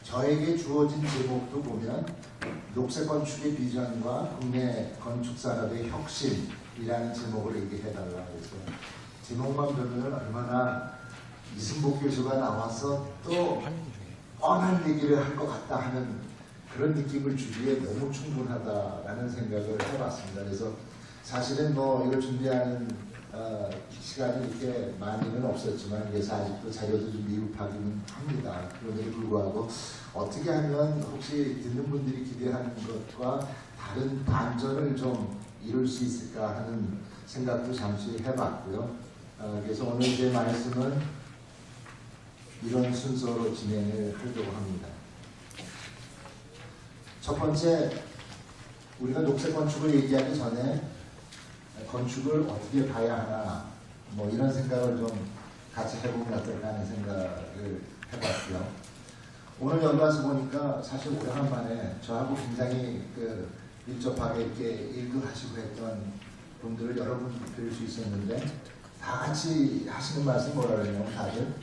저에게 주어진 제목도 보면 녹색 건축의 비전과 국내 건축 산업의 혁신이라는 제목을 얘기해달라 해서 제목만 보면 얼마나 이승복 교수가 나와서 또 뻔한 얘기를 할 것 같다 하는 그런 느낌을 주기에 너무 충분하다라는 생각을 해봤습니다. 그래서 사실은 뭐 이걸 준비하는 시간이 이렇게 많이는 없었지만 그래서 아직도 자료도 좀 미흡하기는 합니다. 그럼에도 불구하고 어떻게 하면 혹시 듣는 분들이 기대하는 것과 다른 반전을 좀 이룰 수 있을까 하는 생각도 잠시 해봤고요. 그래서 오늘 제 말씀은 이런 순서로 진행을 하려고 합니다. 첫 번째, 우리가 녹색 건축을 얘기하기 전에 건축을 어떻게 봐야 하나 뭐 이런 생각을 좀 같이 해보면 어떨까 하는 생각을 해봤고요. 오늘 여기 와서 보니까 사실 오래간만에 저하고 굉장히 밀접하게 이렇게 일도 하시고 했던 분들을 여러분 뵐 수 있었는데 다 같이 하시는 말씀이 뭐라 그러냐면 다들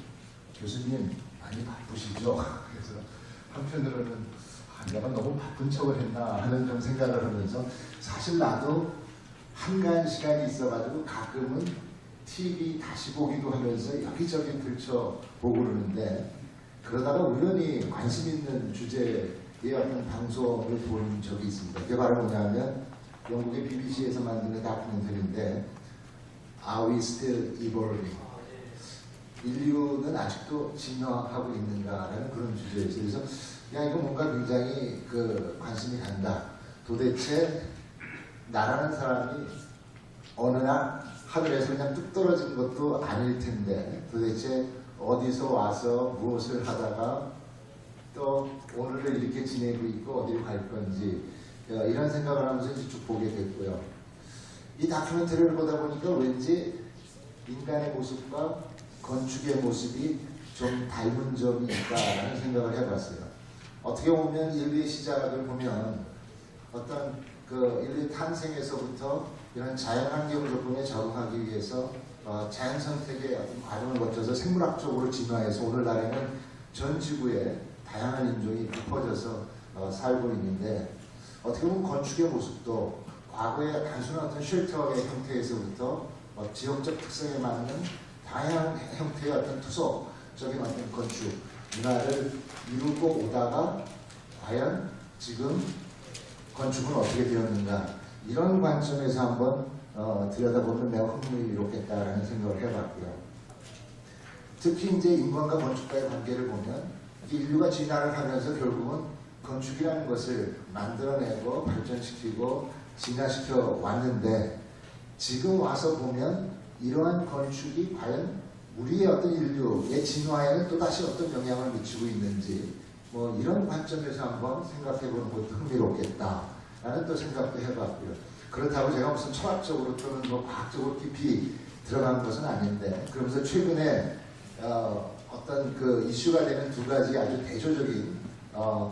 교수님 많이 바쁘시죠? 그래서 한편으로는 내가 너무 바쁜 척을 했나 하는 좀 생각을 하면서 사실 나도 한가한 시간이 있어가지고 가끔은 TV 다시 보기도 하면서 여기저기 들춰보고 그러는데 그러다가 우연히 관심 있는 주제의 어떤 방송을 본 적이 있습니다. 그게 바로 뭐냐면 영국의 BBC에서 만드는 다큐멘터리인데 Are we still evolving? 인류는 아직도 진화하고 있는가라는 그런 주제였어요. 그래서 야 이거 뭔가 굉장히 관심이 간다. 도대체 나라는 사람이 어느 날 하늘에서 그냥 뚝 떨어진 것도 아닐 텐데 도대체 어디서 와서 무엇을 하다가 또 오늘을 이렇게 지내고 있고 어디로 갈 건지 이런 생각을 하면서 이제 쭉 보게 됐고요. 이 다큐멘터리를 보다 보니까 왠지 인간의 모습과 건축의 모습이 좀 닮은 점이 있다라는 생각을 해봤어요. 어떻게 보면 인류의 시작을 보면 어떤 인류 탄생에서부터 이런 자연환경 조건에 적응하기 위해서 자연 선택의 어떤 과정을 거쳐서 생물학적으로 진화해서 오늘날에는 전 지구에 다양한 인종이 퍼져서 살고 있는데 어떻게 보면 건축의 모습도 과거의 단순한 어떤 쉘터의 형태에서부터 지역적 특성에 맞는 다양한 형태의 어떤 투석적인 어떤 건축 문화를 이루고 오다가 과연 지금 건축은 어떻게 되었는가 이런 관점에서 한번 들여다보면 매우 흥미롭겠다라는 생각을 해봤고요. 특히 이제 인간과 건축과의 관계를 보면 인류가 진화를 하면서 결국은 건축이라는 것을 만들어내고 발전시키고 진화시켜 왔는데 지금 와서 보면 이러한 건축이 과연 우리의 어떤 인류의 진화에는 또다시 어떤 영향을 미치고 있는지 뭐 이런 관점에서 한번 생각해보는 것도 흥미롭겠다라는 또 생각도 해봤고요. 그렇다고 제가 무슨 철학적으로 또는 뭐 과학적으로 깊이 들어간 것은 아닌데 그러면서 최근에 어떤 이슈가 되는 두 가지 아주 대조적인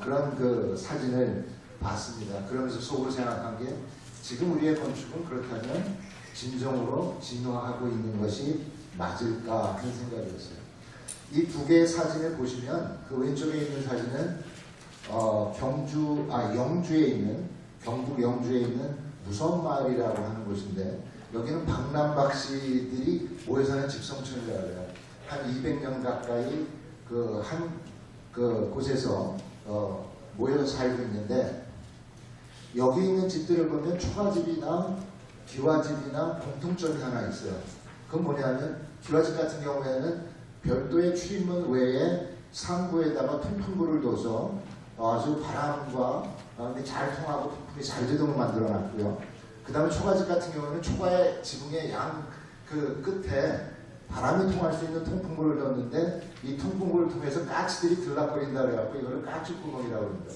그런 사진을 봤습니다. 그러면서 속으로 생각한 게 지금 우리의 건축은 그렇다면 진정으로 진화하고 있는 것이 맞을까 하는 생각이었어요. 이 두 개의 사진을 보시면 그 왼쪽에 있는 사진은 영주에 있는 경북 영주에 있는 무선마을이라고 하는 곳인데 여기는 박남박씨들이 모여 사는 집성촌이라고 해요. 한 200년 가까이 곳에서 모여서 살고 있는데 여기 있는 집들을 보면 초가집이나 기와집이나 공통점이 하나 있어요. 그건 뭐냐면 기와집 같은 경우에는 별도의 출입문 외에 상부에다가 통풍구를 둬서 아주 바람과 잘 통하고 통풍이 잘 되도록 만들어 놨고요. 그 다음에 초가집 같은 경우는 초가의 지붕의 끝에 바람이 통할 수 있는 통풍구를 넣었는데 이 통풍구를 통해서 까치들이 들락거린다 그래갖고 이거를 까치구멍이라고 합니다.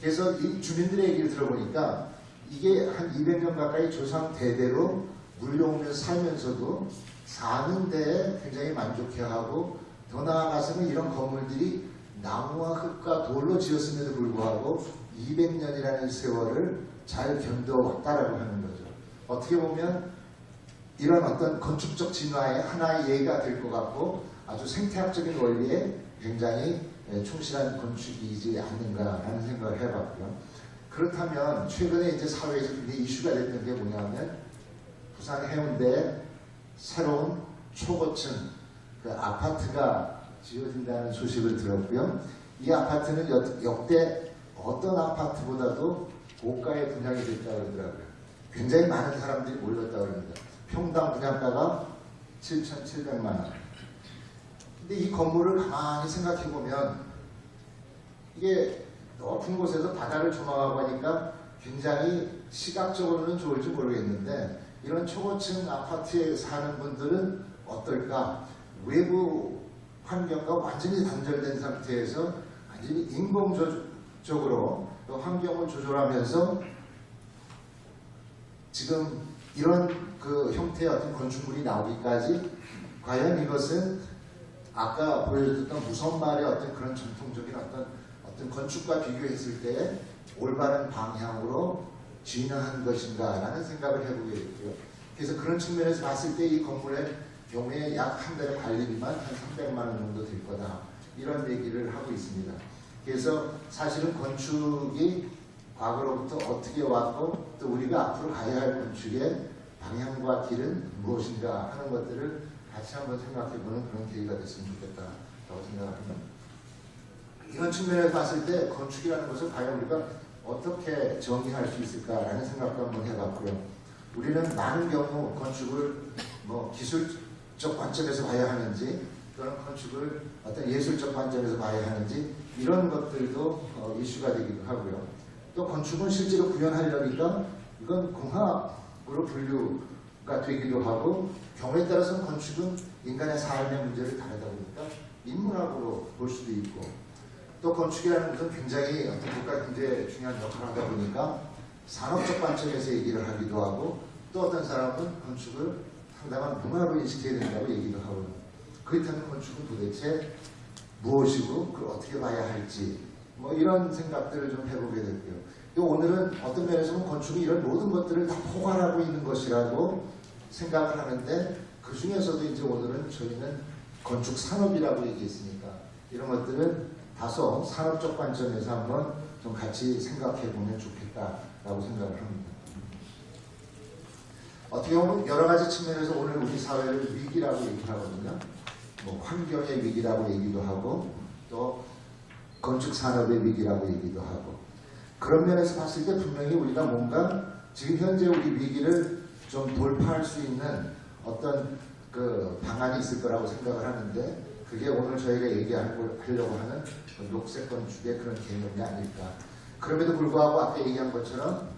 그래서 이 주민들의 얘기를 들어보니까 이게 한 200년 가까이 조상 대대로 물려오면서 살면서도 사는 데에 굉장히 만족해하고 더 나아가서는 이런 건물들이 나무와 흙과 돌로 지었음에도 불구하고 200년이라는 세월을 잘 견뎌왔다라고 하는 거죠. 어떻게 보면 이런 어떤 건축적 진화의 하나의 예가 될 것 같고 아주 생태학적인 원리에 굉장히 충실한 건축이지 않는가라는 생각을 해봤고요. 그렇다면 최근에 이제 사회에서 굉장히 이슈가 됐던 게 뭐냐면 부산 해운대에 새로운 초고층 그 아파트가 지어진다는 소식을 들었고요. 이 아파트는 역대 어떤 아파트보다도 고가의 분양이 됐다고 그러더라고요. 굉장히 많은 사람들이 몰렸다고 합니다. 평당 분양가가 7,700만 원. 근데 이 건물을 가만히 생각해 보면 이게 높은 곳에서 바다를 조망하고 하니까 굉장히 시각적으로는 좋을지 모르겠는데 이런 초고층 아파트에 사는 분들은 어떨까? 외부 환경과 완전히 단절된 상태에서 완전히 인공적으로 환경을 조절하면서 지금 이런 그 형태의 어떤 건축물이 나오기까지 과연 이것은 아까 보여줬던 무선말의 어떤 그런 전통적인 어떤 건축과 비교했을 때 올바른 방향으로 진화한 것인가라는 생각을 해보게 됐고요. 그래서 그런 측면에서 봤을 때 이 건물의 경우에 약 한 달의 관리비만 한 300만 원 정도 될 거다. 이런 얘기를 하고 있습니다. 그래서 사실은 건축이 과거로부터 어떻게 왔고 또 우리가 앞으로 가야 할 건축의 방향과 길은 무엇인가 하는 것들을 같이 한번 생각해보는 그런 계기가 됐으면 좋겠다라고 생각합니다. 이런 측면에서 봤을 때 건축이라는 것을 과연 우리가 어떻게 정의할 수 있을까라는 생각도 한번 해봤고요. 우리는 많은 경우 건축을 기술적 관점에서 봐야 하는지 또는 건축을 어떤 예술적 관점에서 봐야 하는지 이런 것들도 이슈가 되기도 하고요. 또 건축은 실제로 구현하려니까 이건 공학으로 분류가 되기도 하고 경우에 따라서는 건축은 인간의 삶의 문제를 다루다 보니까 인문학으로 볼 수도 있고 또 건축이라는 것은 굉장히 어떤 국가 경제에 중요한 역할을 하다 보니까 산업적 관점에서 얘기를 하기도 하고 또 어떤 사람은 건축을 상당한 문화로 인식해야 된다고 얘기도 하고 그렇다면 건축은 도대체 무엇이고 그걸 어떻게 봐야 할지 이런 생각들을 좀 해보게 됐고요. 또 오늘은 어떤 면에서 보면 건축이 이런 모든 것들을 다 포괄하고 있는 것이라고 생각을 하는데 그 중에서도 이제 오늘은 저희는 건축 산업이라고 얘기했으니까 이런 것들은 다소 산업적 관점에서 한번 좀 같이 생각해 보면 좋겠다라고 생각을 합니다. 어떻게 보면 여러 가지 측면에서 오늘 우리 사회를 위기라고 얘기하거든요. 환경의 위기라고 얘기도 하고 또 건축 산업의 위기라고 얘기도 하고 그런 면에서 봤을 때 분명히 우리가 뭔가 지금 현재 우리 위기를 좀 돌파할 수 있는 어떤 그 방안이 있을 거라고 생각을 하는데 그게 오늘 저희가 얘기하려고 하는 녹색 건축의 그런 개념이 아닐까. 그럼에도 불구하고 아까 얘기한 것처럼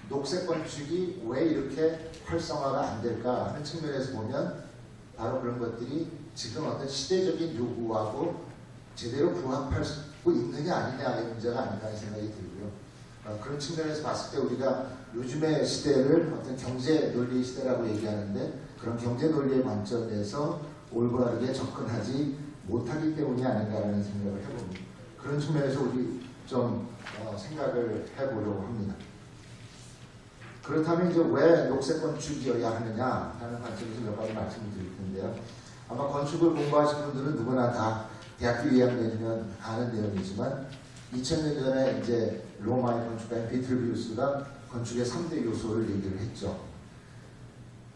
녹색 건축이 왜 이렇게 활성화가 안 될까 하는 측면에서 보면 바로 그런 것들이 지금 어떤 시대적인 요구하고 제대로 부합할 수 있느냐 아니냐의 문제가 아닌가 하는 생각이 들고요. 그런 측면에서 봤을 때 우리가 요즘의 시대를 어떤 경제 논리 시대라고 얘기하는데 그런 경제 논리의 관점에서 올바르게 접근하지 못하기 때문이 아닌가라는 생각을 해봅니다. 그런 측면에서 우리 좀 생각을 해보려고 합니다. 그렇다면 이제 왜 녹색 건축이어야 하느냐 하는 관점에서 몇 가지 말씀을 드릴 텐데요. 아마 건축을 공부하신 분들은 누구나 다 대학교 2학년이면 아는 내용이지만 2000년 전에 이제 로마의 건축가인 비틀비우스가 건축의 3대 요소를 얘기를 했죠.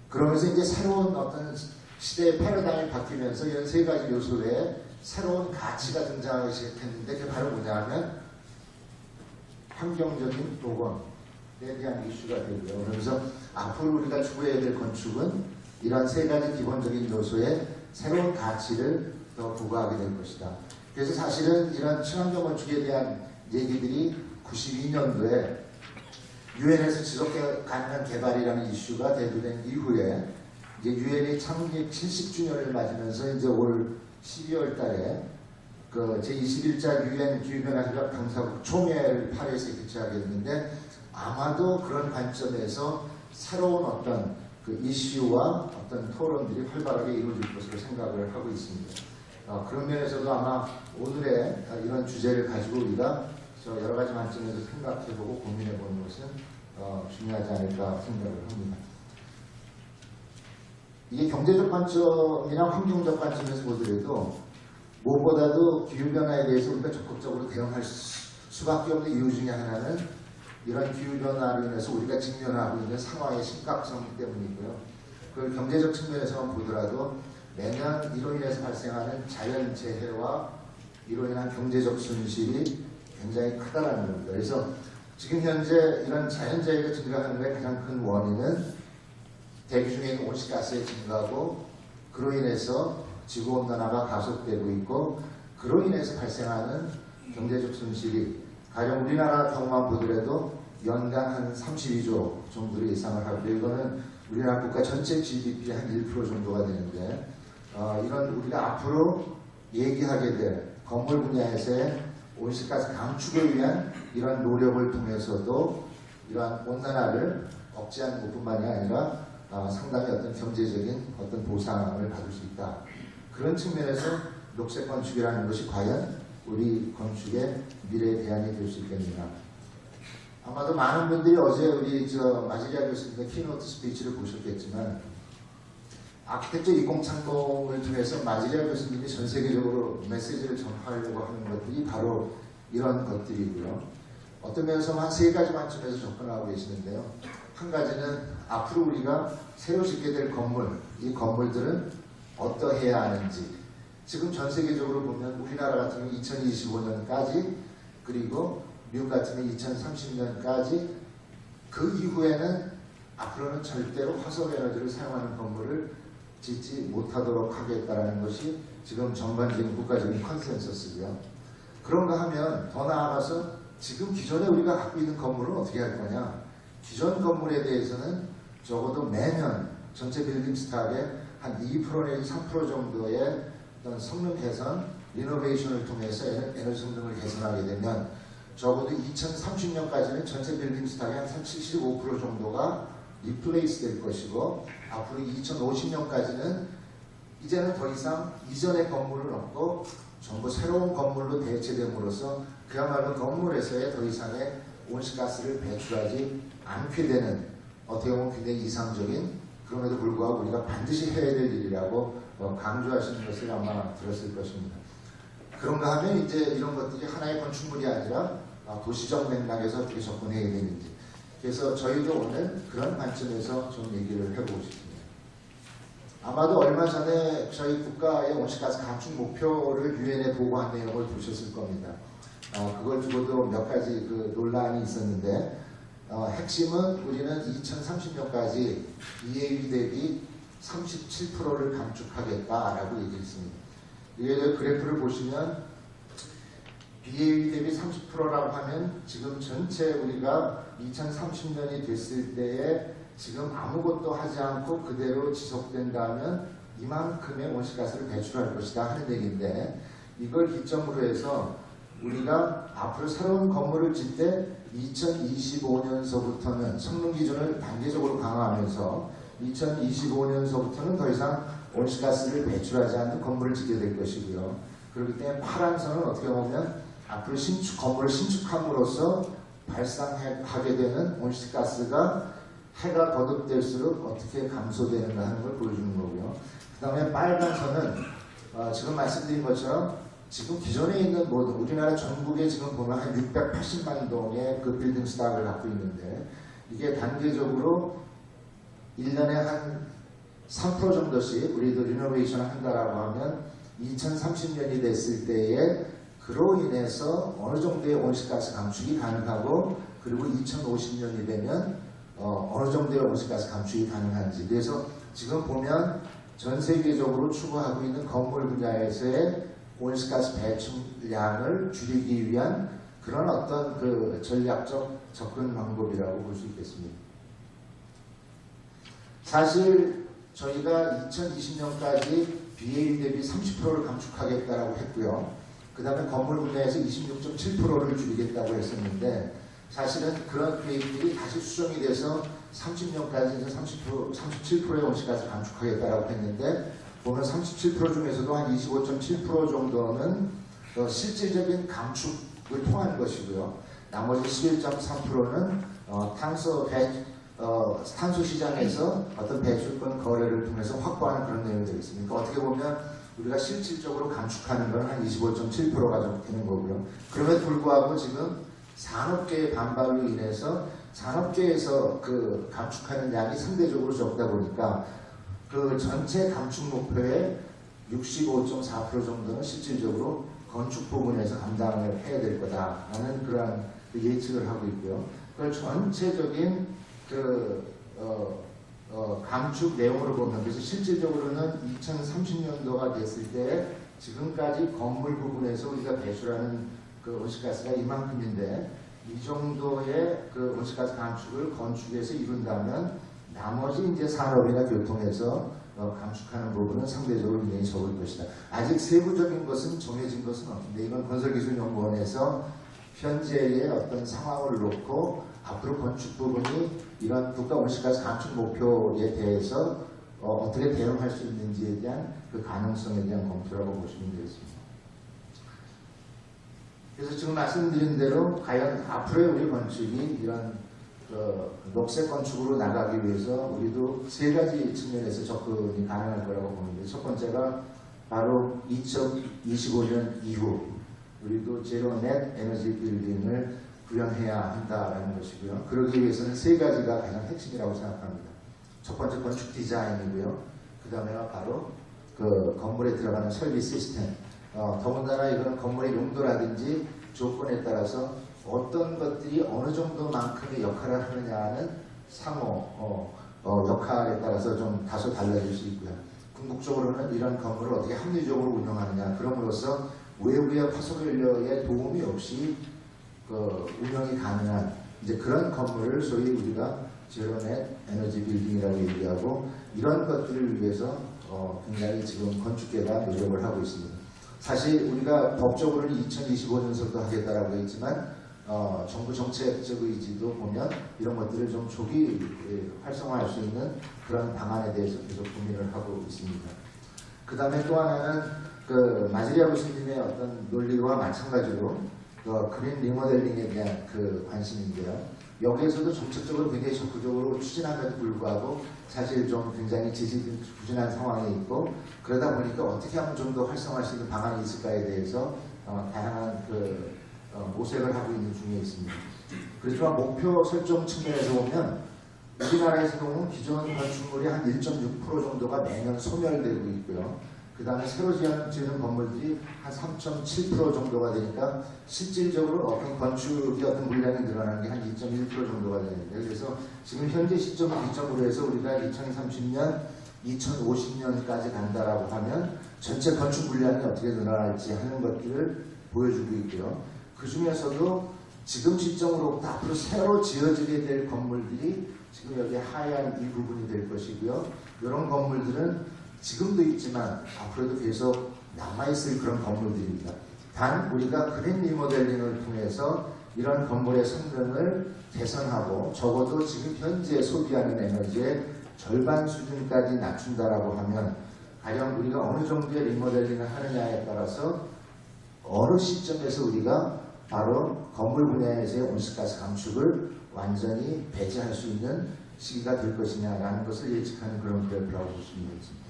그러면서 이제 새로운 어떤 시대의 패러다임이 바뀌면서 이런 세 가지 요소에 새로운 가치가 등장하기 시작했는데 그게 바로 뭐냐면 환경적인 복원에 대한 이슈가 되고요. 그러면서 앞으로 우리가 추구해야 될 건축은 이러한 세 가지 기본적인 요소에 새로운 가치를 더 부과하게 될 것이다. 그래서 사실은 이런 친환경 건축에 대한 얘기들이 92년도에 유엔에서 지속 가능한 개발이라는 이슈가 대두된 이후에 이제 유엔이 창립 70주년을 맞으면서 이제 올 12월 달에 그 제21차 유엔 기후변화협약 당사국 총회를 파리에서 개최하게 됐는데 아마도 그런 관점에서 새로운 어떤 그 이슈와 어떤 토론들이 활발하게 이루어질 것으로 생각을 하고 있습니다. 그런 면에서도 아마 오늘의 이런 주제를 가지고 우리가 여러 가지 관점에서 생각해보고 고민해보는 것은 중요하지 않을까 생각을 합니다. 이게 경제적 관점이나 환경적 관점에서 보더라도 무엇보다도 기후변화에 대해서 우리가 적극적으로 대응할 수밖에 없는 이유 중에 하나는 이런 기후변화로 인해서 우리가 직면하고 있는 상황의 심각성 때문이고요. 그 경제적 측면에서만 보더라도 매년 이로 인해서 발생하는 자연재해와 이로 인한 경제적 손실이 굉장히 크다라는 겁니다. 그래서 지금 현재 이런 자연재해가 증가하는 데 가장 큰 원인은 대기 중에 있는 온실가스의 증가고 그로 인해서 지구온난화가 가속되고 있고 그로 인해서 발생하는 경제적 손실이 가령 우리나라 경우만 보더라도 연간 한 32조 정도를 예상을 하고 이거는 우리나라 국가 전체 GDP의 한 1% 정도가 되는데 이런 우리가 앞으로 얘기하게 될 건물 분야에서의 온실가스 감축을 위한 이런 노력을 통해서도 이러한 온난화를 억제하는 것뿐만이 아니라 상당히 어떤 경제적인 어떤 보상을 받을 수 있다. 그런 측면에서 녹색 건축이라는 것이 과연 우리 건축의 미래의 대안이 될 수 있겠느냐. 아마도 많은 분들이 어제 우리 마지리아 교수님의 키노트 스피치를 보셨겠지만 아키텍처 2030을 통해서 마지리아 교수님이 전 세계적으로 메시지를 전하려고 하는 것들이 바로 이런 것들이고요. 어떤 면에서 한 세 가지 관점에서 접근하고 계시는데요. 한 가지는 앞으로 우리가 새로 짓게 될 건물, 이 건물들은 어떠해야 하는지. 지금 전 세계적으로 보면 우리나라 같은 경우 2025년까지 그리고 미국 같은 경우 2030년까지 그 이후에는 앞으로는 절대로 화석에너지를 사용하는 건물을 짓지 못하도록 하겠다라는 것이 지금 전반적인 국가적인 컨센서스고요. 그런가 하면 더 나아가서 지금 기존에 우리가 갖고 있는 건물은 어떻게 할 거냐. 기존 건물에 대해서는 적어도 매년 전체 빌딩 스탁의 한 2% 내지 3% 정도의 어떤 성능 개선, 리노베이션을 통해서 에너지 성능을 개선하게 되면 적어도 2030년까지는 전체 빌딩 스탁의 한 75% 정도가 리플레이스 될 것이고 앞으로 2050년까지는 이제는 더 이상 이전의 건물을 없고 전부 새로운 건물로 대체됨으로써 그야말로 건물에서의 더 이상의 온실가스를 배출하지 않게 되는 어떻게 보면 굉장히 이상적인 그럼에도 불구하고 우리가 반드시 해야 될 일이라고 강조하시는 것을 아마 들었을 것입니다. 그런가 하면 이제 이런 것들이 하나의 건축물이 아니라 도시적 맥락에서 어떻게 접근해야 되는지 그래서 저희도 오늘 그런 관점에서 좀 얘기를 해보고 싶습니다. 아마도 얼마 전에 저희 국가의 온실가스 감축 목표를 유엔에 보고한 내용을 보셨을 겁니다. 그걸 두고도 몇 가지 논란이 있었는데 핵심은 우리는 2030년까지 BAU 대비 37%를 감축하겠다라고 얘기했습니다. 이게 그래프를 보시면 BAU 대비 30%라고 하면 지금 전체 우리가 2030년이 됐을 때에 지금 아무것도 하지 않고 그대로 지속된다면 이만큼의 온실가스를 배출할 것이다 하는 얘기인데 이걸 기점으로 해서 우리가 앞으로 새로운 건물을 짓 때 2025년서부터는 성능 기준을 단계적으로 강화하면서 2025년서부터는 더 이상 온실가스를 배출하지 않는 건물을 짓게 될 것이고요. 그렇기 때문에 파란 선은 어떻게 보면 앞으로 건물을 신축함으로써 발생하게 되는 온실가스가 해가 거듭될수록 어떻게 감소되는가 하는 걸 보여주는 거고요. 그 다음에 빨간 선은 지금 말씀드린 것처럼 지금 기존에 있는 모든 우리나라 전국에 지금 보면 한 680만 동의 그 빌딩 스탁을 갖고 있는데 이게 단계적으로 1년에 한 3% 정도씩 우리도 리노베이션을 한다라고 하면 2030년이 됐을 때에 그로 인해서 어느 정도의 온실가스 감축이 가능하고 그리고 2050년이 되면 어느 정도의 온실가스 감축이 가능한지 그래서 지금 보면 전 세계적으로 추구하고 있는 건물 분야에서의 온실가스 배출량을 줄이기 위한 그런 어떤 그 전략적 접근 방법이라고 볼 수 있겠습니다. 사실 저희가 2020년까지 BAU 대비 30%를 감축하겠다라고 했고요. 그 다음에 건물 분야에서 26.7%를 줄이겠다고 했었는데 사실은 그런 계획들이 다시 수정이 돼서 30년까지 이제 37%의 온실가스 감축하겠다라고 했는데 보면 37% 중에서도 한 25.7% 정도는 실질적인 감축을 통한 것이고요. 나머지 11.3%는 탄소 시장에서 어떤 배출권 거래를 통해서 확보하는 그런 내용이 되겠습니다. 그러니까 어떻게 보면 우리가 실질적으로 감축하는 건 한 25.7%가 좀 되는 거고요. 그럼에도 불구하고 지금 산업계의 반발로 인해서 산업계에서 그 감축하는 양이 상대적으로 적다 보니까 그 전체 감축 목표의 65.4% 정도는 실질적으로 건축 부분에서 감당을 해야 될 거다라는 그러한 예측을 하고 있고요. 그걸 전체적인 감축 내용으로 보면, 그래서 실질적으로는 2030년도가 됐을 때 지금까지 건물 부분에서 우리가 배출하는 그 온실가스가 이만큼인데, 이 정도의 그 온실가스 감축을 건축에서 이룬다면 나머지 이제 산업이나 교통에서 감축하는 부분은 상대적으로 굉장히 적을 것이다. 아직 세부적인 것은 정해진 것은 없는데, 이건 건설기술연구원에서 현재의 어떤 상황을 놓고 앞으로 건축 부분이 이런 국가 온실가스 감축 목표에 대해서 어떻게 대응할 수 있는지에 대한 그 가능성에 대한 검토라고 보시면 되겠습니다. 그래서 지금 말씀드린 대로 과연 앞으로의 우리 건축이 이런 녹색 건축으로 나가기 위해서 우리도 세 가지 측면에서 접근이 가능할 거라고 보는데, 첫 번째가 바로 2025년 이후 우리도 제로 넷 에너지 빌딩을 구현해야 한다라는 것이고요. 그러기 위해서는 세 가지가 가장 핵심이라고 생각합니다. 첫 번째 건축 디자인이고요. 그 다음에가 바로 그 건물에 들어가는 설비 시스템. 더군다나 이거는 건물의 용도라든지 조건에 따라서 어떤 것들이 어느 정도만큼의 역할을 하느냐는 상호 역할에 따라서 좀 다소 달라질 수 있고요. 궁극적으로는 이런 건물을 어떻게 합리적으로 운영하느냐, 그럼으로써 외부의 화석연료의 도움이 없이 운영이 가능한 이제 그런 건물을 소위 우리가 제로넷 에너지 빌딩이라고 얘기하고, 이런 것들을 위해서 굉장히 지금 건축계가 노력을 하고 있습니다. 사실 우리가 법적으로는 2025년서부터 하겠다라고 했지만 정부 정책적 의지도 보면 이런 것들을 좀 조기 활성화할 수 있는 그런 방안에 대해서 계속 고민을 하고 있습니다. 그 다음에 또 하나는 그 마지리아 교수님의 어떤 논리와 마찬가지로 그린 리모델링에 대한 그 관심인데요. 여기에서도 정책적으로 굉장히 적극적으로 추진함에도 불구하고 사실 좀 굉장히 지지부진한 상황에 있고, 그러다 보니까 어떻게 하면 좀 더 활성화할 수 있는 방안이 있을까에 대해서 다양한 모색을 하고 있는 중에 있습니다. 그렇지만 목표 설정 측면에서 보면 우리나라에서 보면 기존 건축물이 한 1.6% 정도가 매년 소멸되고 있고요. 그 다음에 새로 지어지는 건물들이 한 3.7% 정도가 되니까 실질적으로 어떤 건축이 어떤 물량이 늘어나는 게 한 2.1% 정도가 되는데, 그래서 지금 현재 시점을 기점으로 해서 우리가 2030년, 2050년까지 간다라고 하면 전체 건축 물량이 어떻게 늘어날지 하는 것들을 보여주고 있고요. 그 중에서도 지금 시점으로부터 앞으로 새로 지어지게 될 건물들이 지금 여기 하얀 이 부분이 될 것이고요. 이런 건물들은 지금도 있지만 앞으로도 계속 남아있을 그런 건물들입니다. 단 우리가 그린 리모델링을 통해서 이런 건물의 성능을 개선하고 적어도 지금 현재 소비하는 에너지의 절반 수준까지 낮춘다라고 하면 가령 우리가 어느 정도의 리모델링을 하느냐에 따라서 어느 시점에서 우리가 바로 건물 분야에서의 온실가스 감축을 완전히 배제할 수 있는 시기가 될 것이냐라는 것을 예측하는 그런 그래프라고 보시면 되겠습니다.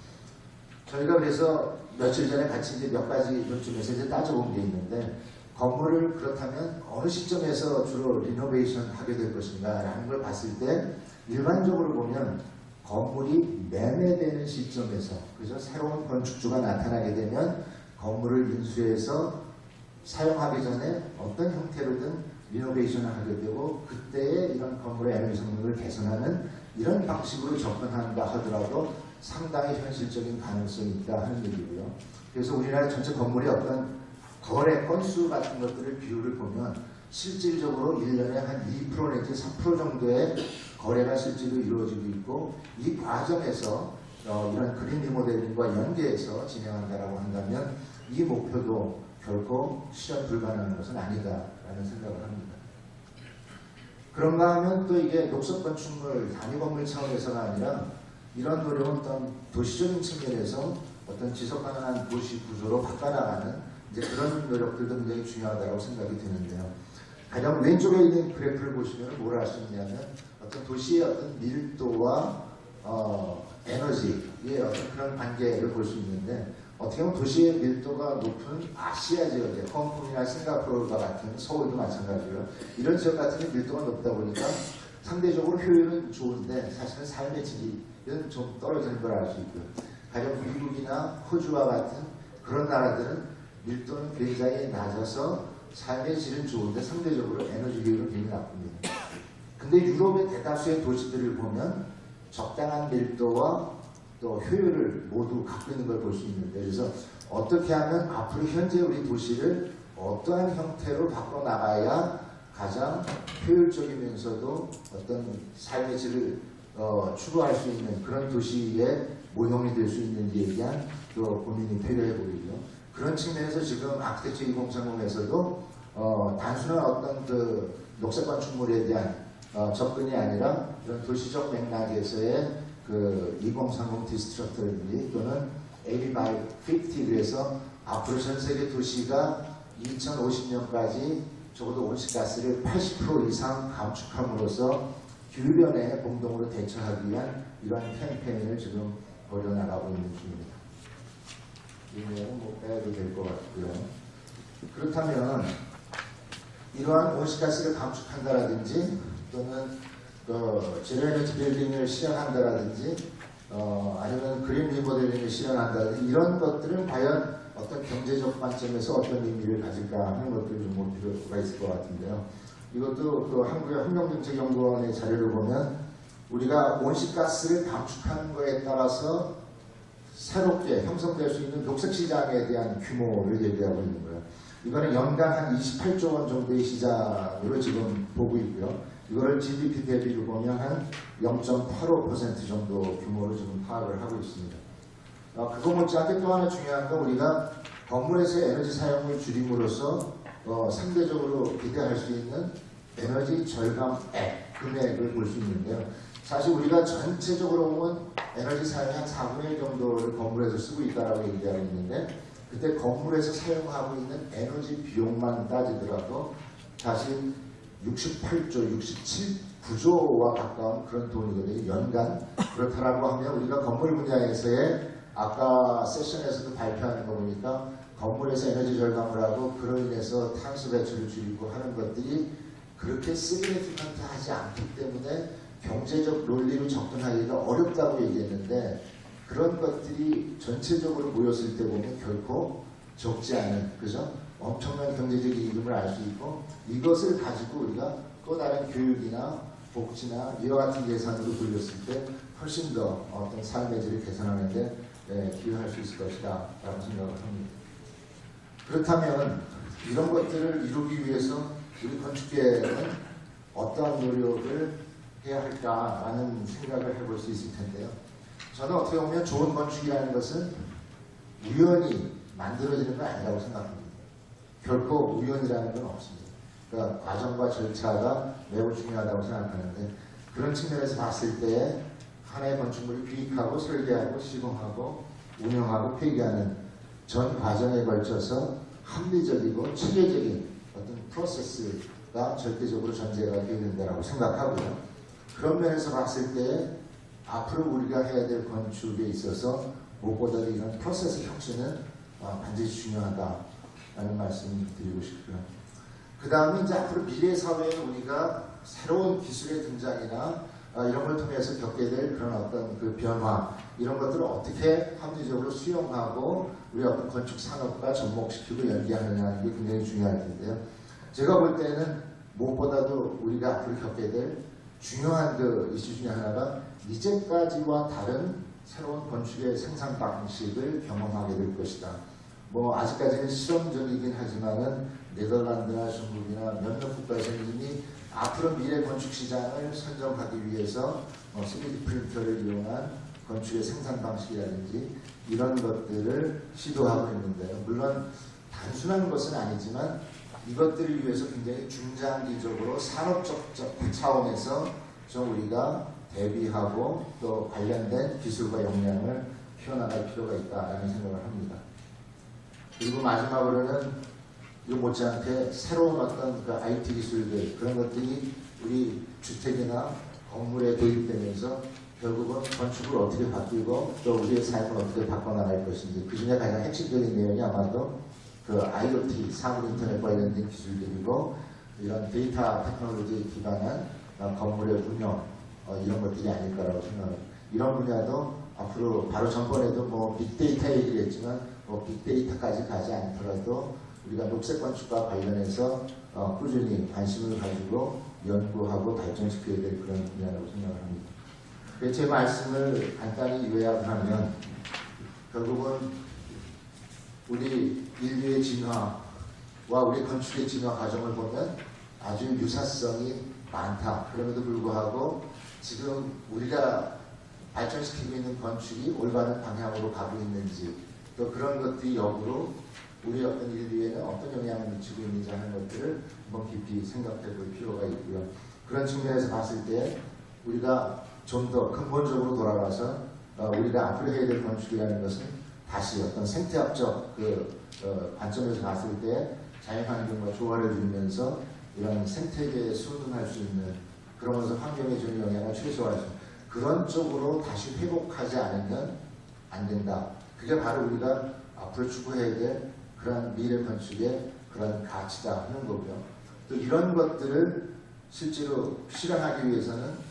저희가 그래서 며칠 전에 같이 이제 몇 가지 요점에서 이제 따져본 게 있는데, 건물을 그렇다면 어느 시점에서 주로 리노베이션 하게 될 것인가 라는 걸 봤을 때 일반적으로 보면 건물이 매매되는 시점에서, 그래서 새로운 건축주가 나타나게 되면 건물을 인수해서 사용하기 전에 어떤 형태로든 리노베이션을 하게 되고, 그때의 이런 건물의 에너지 성능을 개선하는 이런 방식으로 접근한다 하더라도 상당히 현실적인 가능성이 있다 하는 얘기고요. 그래서 우리나라 전체 건물의 어떤 거래 건수 같은 것들을 비율을 보면 실질적으로 1년에 한 2% 내지 3% 정도의 거래가 실제로 이루어지고 있고, 이 과정에서 이런 그린 리모델링과 연계해서 진행한다라고 한다면 이 목표도 결코 실현 불가능한 것은 아니다라는 생각을 합니다. 그런가 하면 또 이게 녹색 건축물, 단위 건물 차원에서가 아니라 이런 노력은 어떤 도시적인 측면에서 어떤 지속 가능한 도시 구조로 바꿔나가는 이제 그런 노력들도 굉장히 중요하다고 생각이 드는데요. 가장 왼쪽에 있는 그래프를 보시면 뭘 알 수 있냐면 어떤 도시의 어떤 밀도와 에너지의 어떤 그런 관계를 볼 수 있는데, 어떻게 보면 도시의 밀도가 높은 아시아 지역에 홍콩이나 싱가포르와 같은 서울도 마찬가지고요. 이런 지역 같은 게 밀도가 높다 보니까 상대적으로 효율은 좋은데 사실은 삶의 질은 좀 떨어지는 걸 알 수 있고요. 가령 미국이나 호주와 같은 그런 나라들은 밀도는 굉장히 낮아서 삶의 질은 좋은데 상대적으로 에너지 비율은 굉장히 나쁩니다. 근데 유럽의 대다수의 도시들을 보면 적당한 밀도와 또 효율을 모두 갖고 있는 걸 볼 수 있는데, 그래서 어떻게 하면 앞으로 현재 우리 도시를 어떠한 형태로 바꿔 나가야 가장 효율적이면서도 어떤 삶의 질을 추구할 수 있는 그런 도시의 모형이 될 수 있는지에 대한 또 고민이 필요해 보이죠. 그런 측면에서 지금 아키텍처 2030에서도 단순한 어떤 그 녹색 건축물에 대한 접근이 아니라 이런 도시적 맥락에서의 그 2030 디스트럭터라든지 또는 80 by 50 그래서 앞으로 전 세계 도시가 2050년까지 적어도 온실가스를 80% 이상 감축함으로써 기후변화에 공동으로 대처하기 위한 이러한 캠페인을 지금 벌여나가고 있는 중입니다. 이 내용은 뭐 빼도 될 것 같고요. 그렇다면 이러한 온실가스를 감축한다라든지 또는 제로에너지 빌딩을 실현한다라든지 아니면 그린 리모델링을 실현한다든지 이런 것들은 과연 어떤 경제적 관점에서 어떤 의미를 가질까 하는 것들을 좀 볼 필요가 있을 것 같은데요. 이것도 그 한국의 환경정책연구원의 자료를 보면 우리가 온실가스를 감축하는 것에 따라서 새롭게 형성될 수 있는 녹색 시장에 대한 규모를 얘기하고 있는 거예요. 이거는 연간 한 28조 원 정도의 시장으로 지금 보고 있고요. 이거를 GDP 대비로 보면 한 0.85% 정도 규모로 지금 파악을 하고 있습니다. 그거 못지않게 또 하나 중요한 건 우리가 건물에서의 에너지 사용을 줄임으로써 상대적으로 기대할 수 있는 에너지 절감액 금액을 볼 수 있는데요. 사실 우리가 전체적으로 보면 에너지 사용의 한 4분의 1 정도를 건물에서 쓰고 있다고 얘기하고 있는데 그때 건물에서 사용하고 있는 에너지 비용만 따지더라도 사실 68조, 9조와 가까운 그런 돈이거든요. 연간. 그렇다라고 하면 우리가 건물 분야에서의 아까 세션에서도 발표하는 거 보니까 건물에서 에너지 절감을 하고 그로 인해서 탄소 배출을 줄이고 하는 것들이 그렇게 시그니피컨트하지 않기 때문에 경제적 논리로 접근하기가 어렵다고 얘기했는데 그런 것들이 전체적으로 모였을 때 보면 결코 적지 않은, 그죠? 엄청난 경제적 이익을 알 수 있고 이것을 가지고 우리가 또 다른 교육이나 복지나 이와 같은 예산으로 돌렸을 때 훨씬 더 어떤 삶의 질을 개선하는 데 기여할 수 있을 것이다 라고 생각을 합니다. 그렇다면 이런 것들을 이루기 위해서 우리 건축계는 어떠한 노력을 해야 할까라는 생각을 해볼 수 있을 텐데요. 저는 어떻게 보면 좋은 건축이라는 것은 우연히 만들어지는 건 아니라고 생각합니다. 결코 우연이라는 건 없습니다. 그러니까 과정과 절차가 매우 중요하다고 생각하는데 그런 측면에서 봤을 때 하나의 건축물이 기획하고 설계하고 시공하고 운영하고 폐기하는 전 과정에 걸쳐서 합리적이고 체계적인 어떤 프로세스가 절대적으로 전제가 되어야 된다고 생각하고요. 그런 면에서 봤을 때 앞으로 우리가 해야 될 건축에 있어서 무엇보다도 이런 프로세스 혁신은 반드시 중요하다라는 말씀을 드리고 싶고요. 그 다음에 이제 앞으로 미래 사회에 우리가 새로운 기술의 등장이나 이런 걸 통해서 겪게 될 그런 어떤 그 변화 이런 것들을 어떻게 합리적으로 수용하고 우리 어떤 건축 산업과 접목시키고 연계하느냐는 게 굉장히 중요할 텐데요. 제가 볼 때는 무엇보다도 우리가 앞으로 겪게 될 중요한 그 이슈 중에 하나가 이제까지와 다른 새로운 건축의 생산 방식을 경험하게 될 것이다. 뭐 아직까지는 실험적이긴 하지만은 네덜란드나 중국이나 몇몇 국가에서는 이미 앞으로 미래 건축 시장을 선점하기 위해서 3D 프린터를 이용한 건축의 생산 방식이라든지 이런 것들을 시도하고 있는데요. 물론 단순한 것은 아니지만 이것들을 위해서 굉장히 중장기적으로 산업적 차원에서 좀 우리가 대비하고 또 관련된 기술과 역량을 키워나갈 필요가 있다라는 생각을 합니다. 그리고 마지막으로는 이거 못지않게 새로운 어떤 그 IT 기술들 그런 것들이 우리 주택이나 건물에 도입되면서 결국은 건축을 어떻게 바뀌고 또 우리의 삶을 어떻게 바꿔나갈 것인지 그 중에 가장 핵심적인 내용이 아마도 그 IoT, 사물 인터넷 관련된 기술들이고 이런 데이터 테크놀로지에 기반한 건물의 운영 이런 것들이 아닐까라고 생각합니다. 이런 분야도 앞으로 바로 전번에도 뭐 빅데이터 얘기를 했지만 뭐 빅데이터까지 가지 않더라도 우리가 녹색 건축과 관련해서 꾸준히 관심을 가지고 연구하고 발전시켜야 될 그런 분야라고 생각을 합니다. 제 말씀을 간단히 요약을 하면 결국은 우리 인류의 진화와 우리 건축의 진화 과정을 보면 아주 유사성이 많다. 그럼에도 불구하고 지금 우리가 발전시키고 있는 건축이 올바른 방향으로 가고 있는지 또 그런 것들이 역으로 우리 어떤 인류에는 어떤 영향을 미치고 있는지 하는 것들을 한번 깊이 생각해 볼 필요가 있고요. 그런 측면에서 봤을 때 우리가 좀 더 근본적으로 돌아가서 우리가 앞으로 해야 될 건축이라는 것은 다시 어떤 생태학적 관점에서 봤을 때 자연환경과 조화를 이루면서 이런 생태계에 순응할 수 있는 그러면서 환경에 주는 영향을 최소화할 수 있는 그런 쪽으로 다시 회복하지 않으면 안 된다. 그게 바로 우리가 앞으로 추구해야 될 그런 미래 건축의 그런 가치다 하는 거고요. 또 이런 것들을 실제로 실현하기 위해서는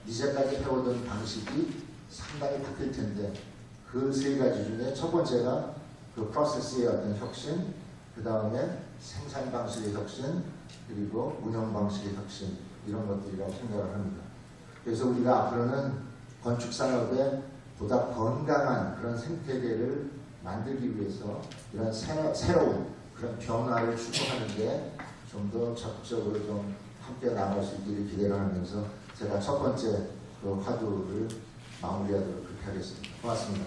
이제까지 해오던 방식이 상당히 바뀔 텐데 그 세 가지 중에 첫 번째가 그 프로세스의 어떤 혁신, 그 다음에 생산 방식의 혁신, 그리고 운영 방식의 혁신 이런 것들이라고 생각을 합니다. 그래서 우리가 앞으로는 건축 산업에 보다 건강한 그런 생태계를 만들기 위해서 이런 새로운 그런 변화를 추구하는데 좀 더 적극적으로 좀 함께 나갈 수 있기를 기대를 하면서 제가 첫 번째 그 화두를 마무리하도록 그렇게 하겠습니다. 고맙습니다.